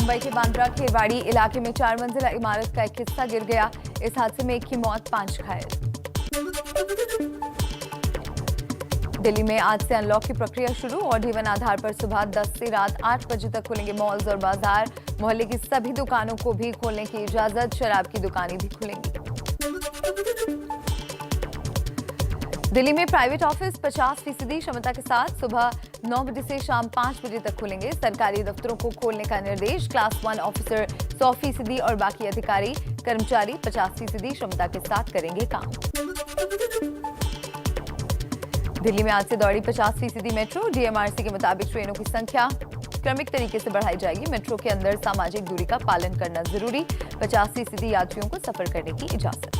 मुंबई के बांद्रा खेरवाड़ी इलाके में 4 मंजिला इमारत का एक हिस्सा गिर गया। इस हादसे में एक की मौत, 5 घायल। दिल्ली में आज से अनलॉक की प्रक्रिया शुरू। ऑड इवन आधार पर सुबह 10 से रात 8 बजे तक खुलेंगे मॉल्स और बाजार। मोहल्ले की सभी दुकानों को भी खोलने की इजाजत। शराब की दुकानें भी खुलेंगी। दिल्ली में प्राइवेट ऑफिस 50% क्षमता के साथ सुबह 9 बजे से शाम 5 बजे तक खुलेंगे। सरकारी दफ्तरों को खोलने का निर्देश। क्लास 1 ऑफिसर 100% और बाकी अधिकारी कर्मचारी 50% क्षमता के साथ करेंगे काम। दिल्ली में आज से दौड़ी 50% मेट्रो। डीएमआरसी के मुताबिक ट्रेनों की संख्या क्रमिक तरीके से बढ़ाई जाएगी। मेट्रो के अंदर सामाजिक दूरी का पालन करना जरूरी। 50% यात्रियों को सफर करने की इजाजत।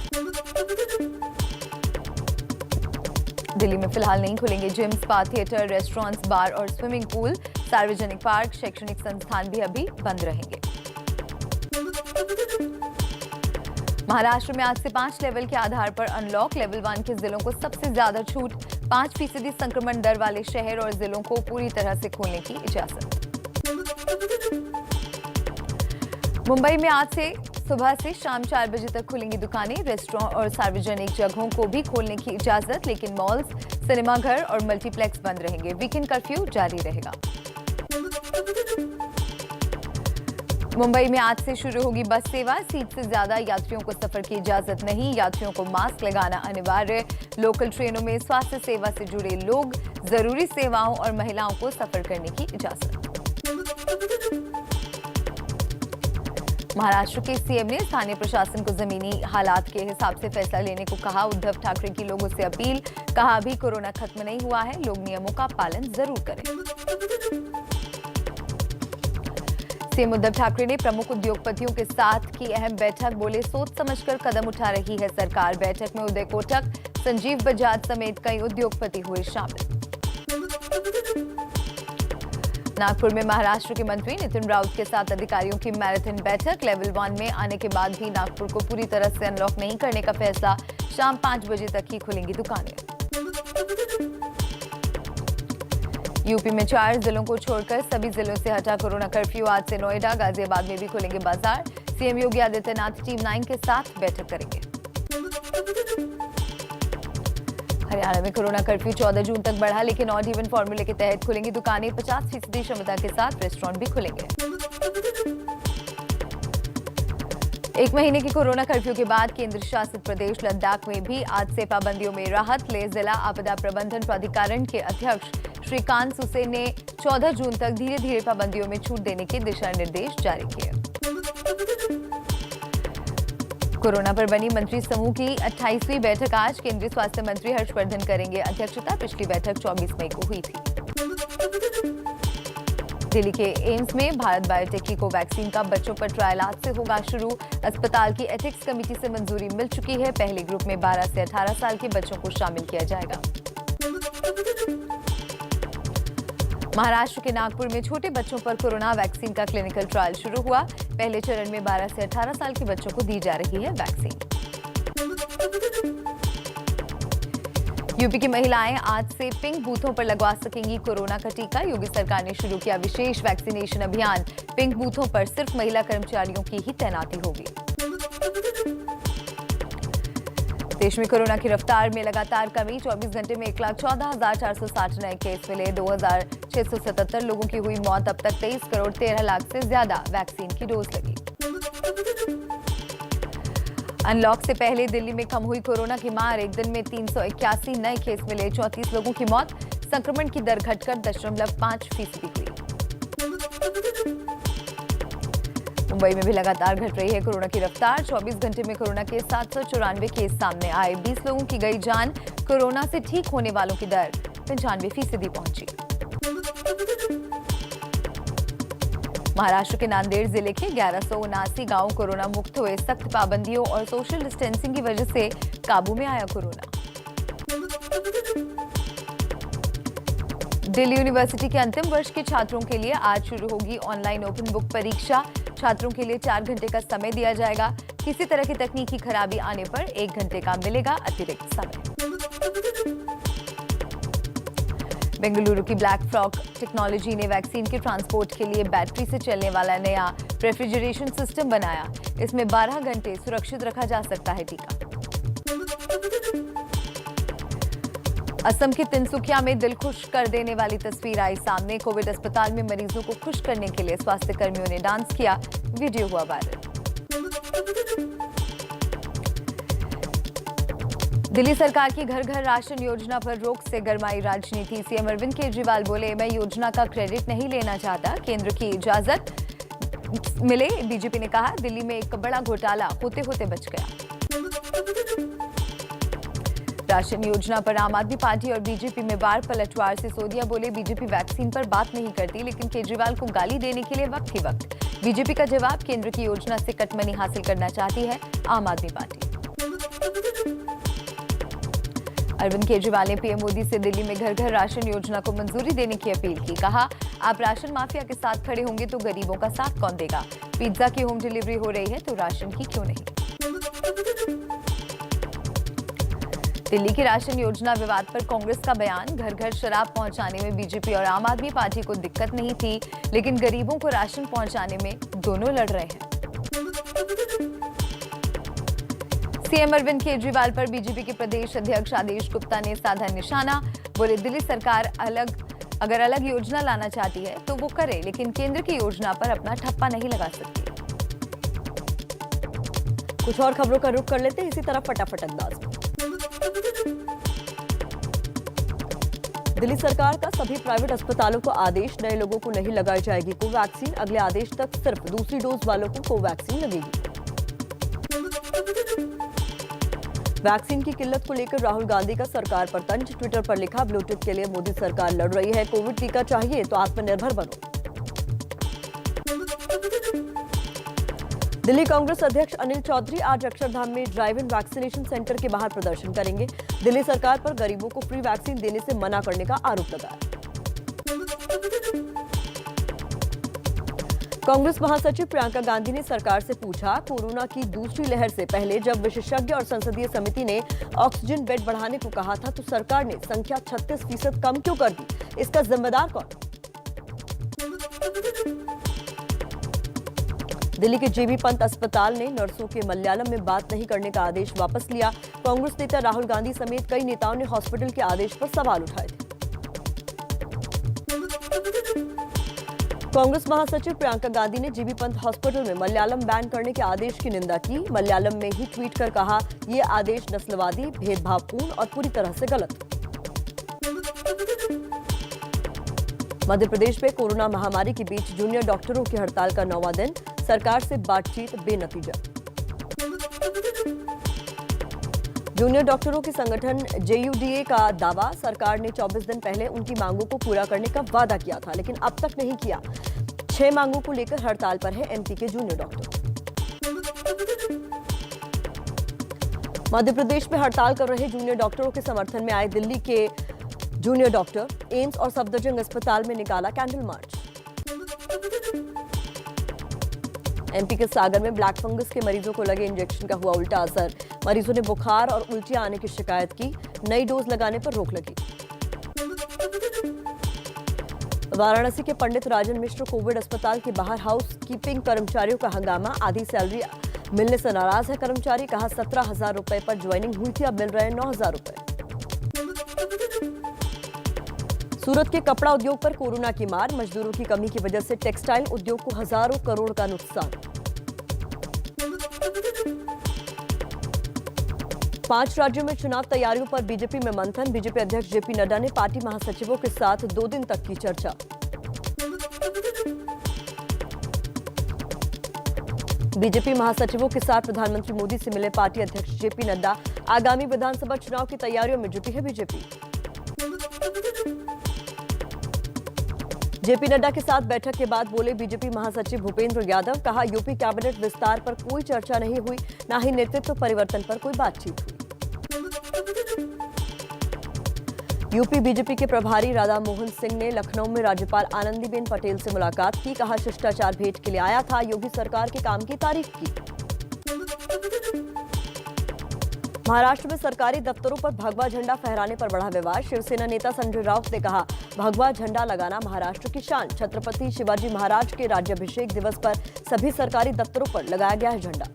दिल्ली में फिलहाल नहीं खुलेंगे जिम, स्पा, थिएटर, रेस्टोरेंट्स, बार और स्विमिंग पूल। सार्वजनिक पार्क, शैक्षणिक संस्थान भी अभी बंद रहेंगे। महाराष्ट्र में आज से 5 लेवल के आधार पर अनलॉक। लेवल 1 के जिलों को सबसे ज्यादा छूट। 5% संक्रमण दर वाले शहर और जिलों को पूरी तरह से खोलने की इजाजत। मुंबई में आज से सुबह से शाम 4 बजे तक खुलेंगी दुकानें। रेस्टोरेंट और सार्वजनिक जगहों को भी खोलने की इजाजत, लेकिन मॉल्स, सिनेमाघर और मल्टीप्लेक्स बंद रहेंगे। वीकेंड कर्फ्यू जारी रहेगा। मुंबई में आज से शुरू होगी बस सेवा। सीट से ज्यादा यात्रियों को सफर की इजाजत नहीं। यात्रियों को मास्क लगाना अनिवार्य। लोकल ट्रेनों में स्वास्थ्य सेवा से जुड़े लोग, जरूरी सेवाओं और महिलाओं को सफर करने की इजाजत। महाराष्ट्र के सीएम ने स्थानीय प्रशासन को जमीनी हालात के हिसाब से फैसला लेने को कहा। उद्धव ठाकरे की लोगों से अपील। कहा, अभी कोरोना खत्म नहीं हुआ है, लोग नियमों का पालन जरूर करें। सीएम उद्धव ठाकरे ने प्रमुख उद्योगपतियों के साथ की अहम बैठक। बोले, सोच समझकर कदम उठा रही है सरकार। बैठक में उदय कोटक, संजीव बजाज समेत कई उद्योगपति हुए शामिल। नागपुर में महाराष्ट्र के मंत्री नितिन राउत के साथ अधिकारियों की मैराथन बैठक। लेवल 1 में आने के बाद भी नागपुर को पूरी तरह से अनलॉक नहीं करने का फैसला। शाम 5 बजे तक ही खुलेंगी दुकानें। यूपी में 4 जिलों को छोड़कर सभी जिलों से हटा कोरोना कर्फ्यू। आज से नोएडा, गाजियाबाद में भी खुलेंगे बाजार। सीएम योगी आदित्यनाथ टीम 9 के साथ बैठक करेंगे। हरियाणा में कोरोना कर्फ्यू 14 जून तक बढ़ा, लेकिन ऑड इवन फॉर्मूले के तहत खुलेंगी दुकानें। 50% क्षमता के साथ रेस्टोरेंट भी खुलेंगे। 1 महीने की कोरोना कर्फ्यू के बाद केंद्र शासित प्रदेश लद्दाख में भी आज से पाबंदियों में राहत। ले जिला आपदा प्रबंधन प्राधिकरण के अध्यक्ष श्रीकांत सुसे ने 14 जून तक धीरे धीरे पाबंदियों में छूट देने के दिशा निर्देश जारी किए। कोरोना पर बनी मंत्री समूह की 28वीं बैठक आज। केंद्रीय स्वास्थ्य मंत्री हर्षवर्धन करेंगे अध्यक्षता। पिछली बैठक 24 मई को हुई थी। दिल्ली के एम्स में भारत बायोटेक की कोवैक्सीन का बच्चों पर ट्रायल आज से होगा शुरू। अस्पताल की एथिक्स कमेटी से मंजूरी मिल चुकी है। पहले ग्रुप में 12 से 18 साल के बच्चों को शामिल किया जाएगा। महाराष्ट्र के नागपुर में छोटे बच्चों पर कोरोना वैक्सीन का क्लिनिकल ट्रायल शुरू हुआ। पहले चरण में 12 से 18 साल के बच्चों को दी जा रही है वैक्सीन। यूपी की महिलाएं आज से पिंक बूथों पर लगवा सकेंगी कोरोना का टीका। योगी सरकार ने शुरू किया विशेष वैक्सीनेशन अभियान। पिंक बूथों पर सिर्फ महिला कर्मचारियों की ही तैनाती होगी। देश में कोरोना की रफ्तार में लगातार कमी। 24 घंटे में 1,14,460 नए केस मिले। 2,677 लोगों की हुई मौत। अब तक 23 करोड़ 13 लाख से ज्यादा वैक्सीन की डोज लगी। अनलॉक से पहले दिल्ली में कम हुई कोरोना की मार। एक दिन में 381 नए केस मिले। 34 लोगों की मौत। संक्रमण की दर घटकर 0.5% हुई। मुंबई में भी लगातार घट रही है कोरोना की रफ्तार। 24 घंटे में कोरोना के 794 केस सामने आए। 20 लोगों की गई जान। कोरोना से ठीक होने वालों की दर 95% पहुंची। महाराष्ट्र के नांदेड़ जिले के 1179 गांव कोरोना मुक्त हुए। सख्त पाबंदियों और सोशल डिस्टेंसिंग की वजह से काबू में आया कोरोना। दिल्ली यूनिवर्सिटी के अंतिम वर्ष के छात्रों के लिए आज शुरू होगी ऑनलाइन ओपन बुक परीक्षा। छात्रों के लिए 4 घंटे का समय दिया जाएगा। किसी तरह की तकनीकी खराबी आने पर 1 घंटे का मिलेगा अतिरिक्त समय। बेंगलुरु की ब्लैक फ्रॉक टेक्नोलॉजी ने वैक्सीन के ट्रांसपोर्ट के लिए बैटरी से चलने वाला नया रेफ्रिजरेशन सिस्टम बनाया। इसमें 12 घंटे सुरक्षित रखा जा सकता है टीका। असम के तिनसुकिया में दिल खुश कर देने वाली तस्वीर आई सामने। कोविड अस्पताल में मरीजों को खुश करने के लिए स्वास्थ्य कर्मियों ने डांस किया, वीडियो हुआ वायरल। दिल्ली सरकार की घर घर राशन योजना पर रोक से गरमाई राजनीति। सीएम अरविंद केजरीवाल बोले, मैं योजना का क्रेडिट नहीं लेना चाहता, केंद्र की इजाजत मिले। बीजेपी ने कहा, दिल्ली में एक बड़ा घोटाला होते होते बच गया। राशन योजना पर आम आदमी पार्टी और बीजेपी में बार पलटवार। सिसोदिया बोले, बीजेपी वैक्सीन पर बात नहीं करती, लेकिन केजरीवाल को गाली देने के लिए वक्त ही वक्त। बीजेपी का जवाब, केंद्र की योजना से कटमनी हासिल करना चाहती है आम आदमी पार्टी। अरविंद केजरीवाल ने पीएम मोदी से दिल्ली में घर घर राशन योजना को मंजूरी देने की अपील की। कहा, आप राशन माफिया के साथ खड़े होंगे तो गरीबों का साथ कौन देगा? पिज्जा की होम डिलीवरी हो रही है तो राशन की क्यों नहीं? दिल्ली की राशन योजना विवाद पर कांग्रेस का बयान। घर घर शराब पहुंचाने में बीजेपी और आम आदमी पार्टी को दिक्कत नहीं थी, लेकिन गरीबों को राशन पहुंचाने में दोनों लड़ रहे हैं। सीएम अरविंद केजरीवाल पर बीजेपी के प्रदेश अध्यक्ष आदेश गुप्ता ने साधा निशाना। बोले, दिल्ली सरकार अगर अलग योजना लाना चाहती है तो वो करे, लेकिन केंद्र की योजना पर अपना ठप्पा नहीं लगा सकती। कुछ और खबरों का रुख कर लेते हैं इसी तरह फटाफट अंदाज में। दिल्ली सरकार का सभी प्राइवेट अस्पतालों को आदेश, नए लोगों को नहीं लगाई जाएगी कोवैक्सीन। अगले आदेश तक सिर्फ दूसरी डोज वालों को कोवैक्सीन लगेगी। वैक्सीन की किल्लत को लेकर राहुल गांधी का सरकार पर तंज। ट्विटर पर लिखा, ब्लूटूथ के लिए मोदी सरकार लड़ रही है, कोविड टीका चाहिए तो आत्मनिर्भर बनो। दिल्ली कांग्रेस अध्यक्ष अनिल चौधरी आज अक्षरधाम में ड्राइव इन वैक्सीनेशन सेंटर के बाहर प्रदर्शन करेंगे। दिल्ली सरकार पर गरीबों को फ्री वैक्सीन देने से मना करने का आरोप लगाया। कांग्रेस महासचिव प्रियंका गांधी ने सरकार से पूछा, कोरोना की दूसरी लहर से पहले जब विशेषज्ञ और संसदीय समिति ने ऑक्सीजन बेड बढ़ाने को कहा था तो सरकार ने संख्या 36% कम क्यों कर दी? इसका जिम्मेदार कौन? दिल्ली के जेबी पंत अस्पताल ने नर्सों के मलयालम में बात नहीं करने का आदेश वापस लिया। कांग्रेस नेता राहुल गांधी समेत कई नेताओं ने हॉस्पिटल के आदेश पर सवाल उठाए थे। कांग्रेस महासचिव प्रियंका गांधी ने जेबी पंत हॉस्पिटल में मलयालम बैन करने के आदेश की निंदा की। मलयालम में ही ट्वीट कर कहा, ये आदेश नस्लवादी, भेदभावपूर्ण और पूरी तरह से गलत। मध्य प्रदेश में कोरोना महामारी के बीच जूनियर डॉक्टरों की हड़ताल का 9वां दिन। सरकार से बातचीत बेनतीजा। जूनियर डॉक्टरों के संगठन जेयूडीए का दावा, सरकार ने 24 दिन पहले उनकी मांगों को पूरा करने का वादा किया था, लेकिन अब तक नहीं किया। 6 मांगों को लेकर हड़ताल पर है एमपी के जूनियर डॉक्टर। मध्य प्रदेश में हड़ताल कर रहे जूनियर डॉक्टरों के समर्थन में आए दिल्ली के जूनियर डॉक्टर। एम्स और सफदरजंग अस्पताल में निकाला कैंडल मार्च। एमपी के सागर में ब्लैक फंगस के मरीजों को लगे इंजेक्शन का हुआ उल्टा असर। मरीजों ने बुखार और उल्टियां आने की शिकायत की। नई डोज लगाने पर रोक लगी। वाराणसी के पंडित राजन मिश्र कोविड अस्पताल के बाहर हाउस कीपिंग कर्मचारियों का हंगामा। आधी सैलरी मिलने से नाराज है कर्मचारी। कहा, 17,000 रुपए पर ज्वाइनिंग हुई थी, अब मिल रहे हैं 9,000 रुपए। सूरत के कपड़ा उद्योग पर कोरोना की मार। मजदूरों की कमी की वजह से टेक्सटाइल उद्योग को हजारों करोड़ का नुकसान। 5 राज्यों में चुनाव तैयारियों पर बीजेपी में मंथन। बीजेपी अध्यक्ष जेपी नड्डा ने पार्टी महासचिवों के साथ 2 दिन तक की चर्चा। बीजेपी महासचिवों के साथ प्रधानमंत्री मोदी से मिले पार्टी अध्यक्ष जेपी नड्डा। आगामी विधानसभा चुनाव की तैयारियों में जुटी है बीजेपी। जेपी नड्डा के साथ बैठक के बाद बोले बीजेपी महासचिव भूपेंद्र यादव। कहा, यूपी कैबिनेट विस्तार पर कोई चर्चा नहीं हुई, न ही नेतृत्व परिवर्तन पर कोई बातचीत हुई। यूपी बीजेपी के प्रभारी राधा मोहन सिंह ने लखनऊ में राज्यपाल आनंदीबेन पटेल से मुलाकात की। कहा, शिष्टाचार भेंट के लिए आया था, योगी सरकार के काम की तारीफ की। महाराष्ट्र में सरकारी दफ्तरों पर भगवा झंडा फहराने पर बढ़ा विवाद। शिवसेना नेता संजय राउत ने कहा, भगवा झंडा लगाना महाराष्ट्र की शान। छत्रपति शिवाजी महाराज के राज्याभिषेक दिवस पर सभी सरकारी दफ्तरों पर लगाया गया है झंडा।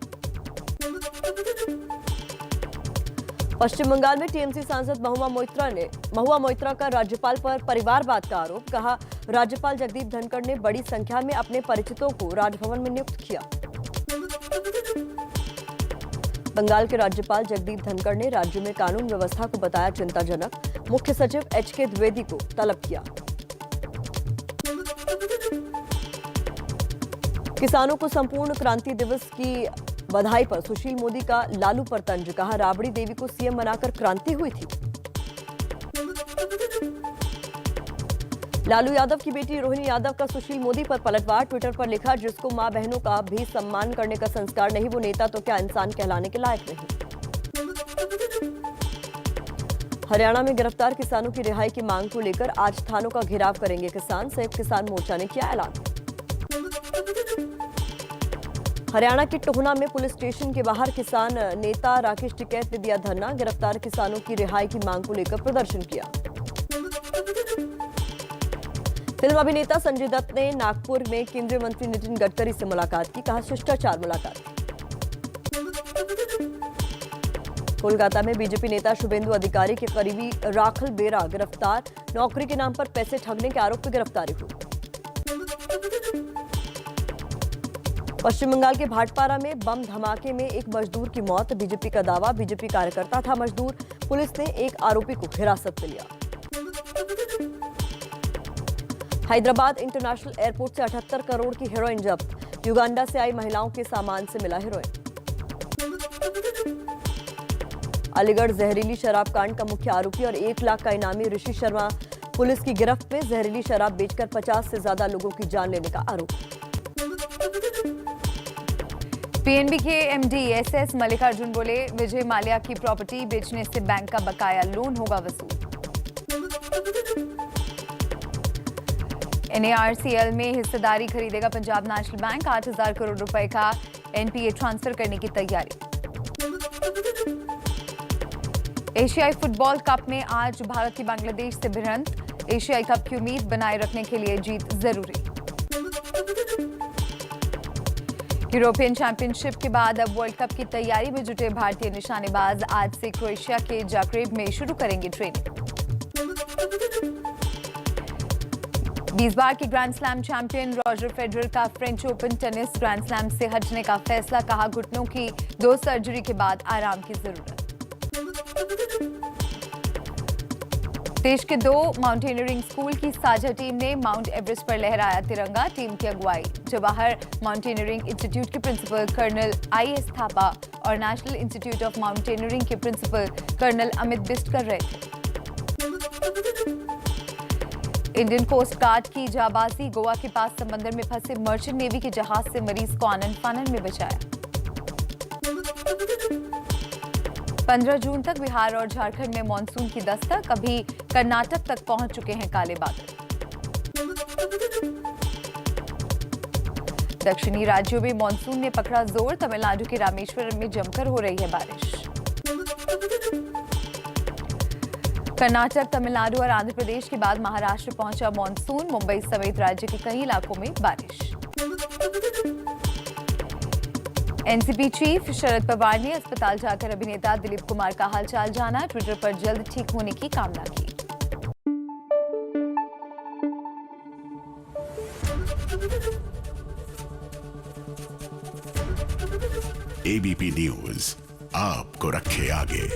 पश्चिम बंगाल में टीएमसी सांसद महुआ मोइत्रा का राज्यपाल पर परिवारवाद का आरोप। कहा, राज्यपाल जगदीप धनखड़ ने बड़ी संख्या में अपने परिचितों को राजभवन में नियुक्त किया। बंगाल के राज्यपाल जगदीप धनखड़ ने राज्य में कानून व्यवस्था को बताया चिंताजनक। मुख्य सचिव एचके द्विवेदी को तलब किया। किसानों को संपूर्ण क्रांति दिवस की बधाई पर सुशील मोदी का लालू पर तंज। कहा, राबड़ी देवी को सीएम बनाकर क्रांति हुई थी। लालू यादव की बेटी रोहिणी यादव का सुशील मोदी पर पलटवार। ट्विटर पर लिखा, जिसको मां बहनों का भी सम्मान करने का संस्कार नहीं, वो नेता तो क्या इंसान कहलाने के लायक नहीं। हरियाणा में गिरफ्तार किसानों की रिहाई की मांग को लेकर आज थानों का घेराव करेंगे किसान। संयुक्त किसान मोर्चा ने किया ऐलान। हरियाणा के टोहना में पुलिस स्टेशन के बाहर किसान नेता राकेश टिकैत ने दिया धरना। गिरफ्तार किसानों की रिहाई की मांग को लेकर प्रदर्शन किया। फिल्म अभिनेता संजय दत्त ने नागपुर में केंद्रीय मंत्री नितिन गडकरी से मुलाकात की। कहा, शिष्टाचार मुलाकात की। कोलकाता में बीजेपी नेता शुभेंदु अधिकारी के करीबी राखल बेरा गिरफ्तार। नौकरी के नाम पर पैसे ठगने के आरोप में गिरफ्तारी हुई। पश्चिम बंगाल के भाटपारा में बम धमाके में एक मजदूर की मौत। बीजेपी का दावा, बीजेपी कार्यकर्ता था मजदूर। पुलिस ने एक आरोपी को हिरासत में लिया। हैदराबाद इंटरनेशनल एयरपोर्ट से 78 करोड़ की हेरोइन जब्त। युगांडा से आई महिलाओं के सामान से मिला हेरोइन। अलीगढ़ जहरीली शराब कांड का मुख्य आरोपी और 1 लाख का इनामी ऋषि शर्मा पुलिस की गिरफ्त में। जहरीली शराब बेचकर 50 से ज्यादा लोगों की जान लेने का आरोप। पीएनबी के एमडी एसएस मल्लिकार्जुन बोले, विजय माल्या की प्रॉपर्टी बेचने से बैंक का बकाया लोन होगा वसूल। एनएआरसीएल में हिस्सेदारी खरीदेगा पंजाब नेशनल बैंक। 8,000 करोड़ रुपए का एनपीए ट्रांसफर करने की तैयारी। एशियाई फुटबॉल कप में आज भारत की बांग्लादेश से भिड़ंत। एशियाई कप की उम्मीद बनाए रखने के लिए जीत जरूरी। यूरोपियन चैंपियनशिप के बाद अब वर्ल्ड कप की तैयारी में जुटे भारतीय निशानेबाज आज से क्रोएशिया के जाग्रेब में शुरू करेंगे ट्रेनिंग। 20 बार के grand slam champion Roger Federer का French Open tennis grand slam से हटने का फैसला। कहा, घुटनों की 2 सर्जरी के बाद आराम की जरूरत। देश के 2 माउंटेनियरिंग स्कूल की साझा टीम ने माउंट एवरेस्ट पर लहराया तिरंगा। टीम की अगुवाई जवाहर माउंटेनियरिंग इंस्टीट्यूट के प्रिंसिपल कर्नल आईएस थापा और नेशनल इंस्टीट्यूट ऑफ माउंटेनियरिंग के प्रिंसिपल कर्नल अमित बिष्ट कर रहे थे। इंडियन कोस्ट गार्ड की जाबाजी, गोवा के पास समंदर में फंसे मर्चेंट नेवी के जहाज से मरीज को आनन फानन में बचाया। 15 जून तक बिहार और झारखंड में मानसून की दस्तक। अभी कर्नाटक तक पहुंच चुके हैं काले बादल। दक्षिणी राज्यों में मानसून ने पकड़ा जोर। तमिलनाडु के रामेश्वरम में जमकर हो रही है बारिश। कर्नाटक, तमिलनाडु और आंध्र प्रदेश के बाद महाराष्ट्र पहुंचा मानसून। मुंबई समेत राज्य के कई इलाकों में बारिश। एनसीपी चीफ शरद पवार ने अस्पताल जाकर अभिनेता दिलीप कुमार का हालचाल जाना। ट्विटर पर जल्द ठीक होने की कामना की। एबीपी न्यूज आपको रखे आगे।